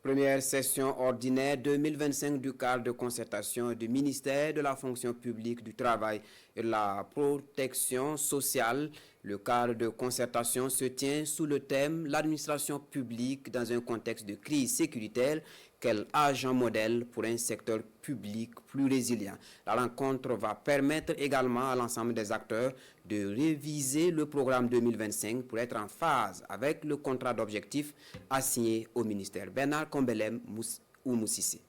Première session ordinaire 2025 du cadre de concertation du ministère de la fonction publique, du travail et de la protection sociale. Le cadre de concertation se tient sous le thème « L'administration publique dans un contexte de crise sécuritaire, quel agent modèle pour un secteur public plus résilient ?» La rencontre va permettre également à l'ensemble des acteurs de réviser le programme 2025 pour être en phase avec le contrat d'objectifs assigné au ministère. Bernard Combelem ou Moussissi.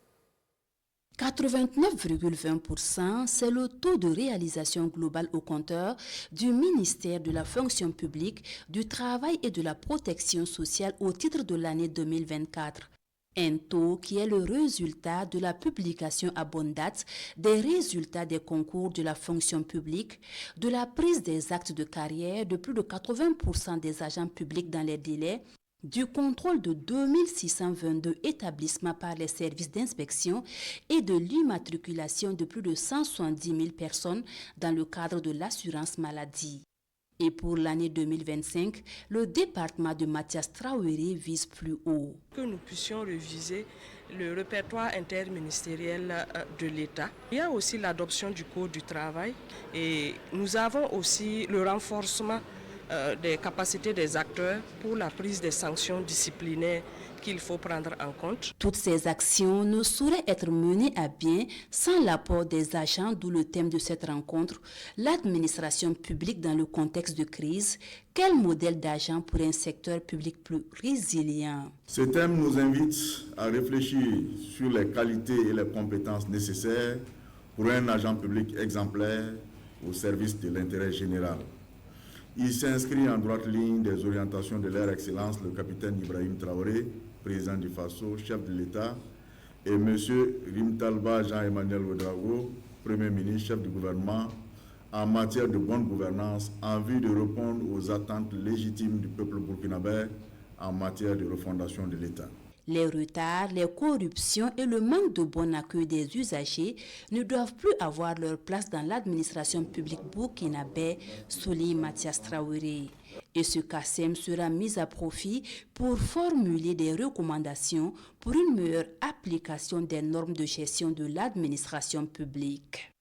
89,20%, c'est le taux de réalisation globale au compteur du ministère de la fonction publique, du travail et de la protection sociale au titre de l'année 2024. Un taux qui est le résultat de la publication à bonne date des résultats des concours de la fonction publique, de la prise des actes de carrière de plus de 80% des agents publics dans les délais, du contrôle de 2622 établissements par les services d'inspection et de l'immatriculation de plus de 170 000 personnes dans le cadre de l'assurance maladie. Et pour l'année 2025, le département de Mathias Traoré vise plus haut. Que nous puissions réviser le répertoire interministériel de l'État. Il y a aussi l'adoption du Code du travail et nous avons aussi le renforcement des capacités des acteurs pour la prise des sanctions disciplinaires qu'il faut prendre en compte. Toutes ces actions ne sauraient être menées à bien sans l'apport des agents, d'où le thème de cette rencontre, l'administration publique dans le contexte de crise. Quel modèle d'agent pour un secteur public plus résilient? Ce thème nous invite à réfléchir sur les qualités et les compétences nécessaires pour un agent public exemplaire au service de l'intérêt général. Il s'inscrit en droite ligne des orientations de leur Excellence, le capitaine Ibrahim Traoré, président du FASO, chef de l'État, et M. Rimtalba Jean-Emmanuel Ouedraogo, Premier ministre, chef du gouvernement, en matière de bonne gouvernance, en vue de répondre aux attentes légitimes du peuple burkinabé en matière de refondation de l'État. Les retards, les corruptions et le manque de bon accueil des usagers ne doivent plus avoir leur place dans l'administration publique burkinabé, souligne Mathias Traoré. Et ce CACEM sera mis à profit pour formuler des recommandations pour une meilleure application des normes de gestion de l'administration publique.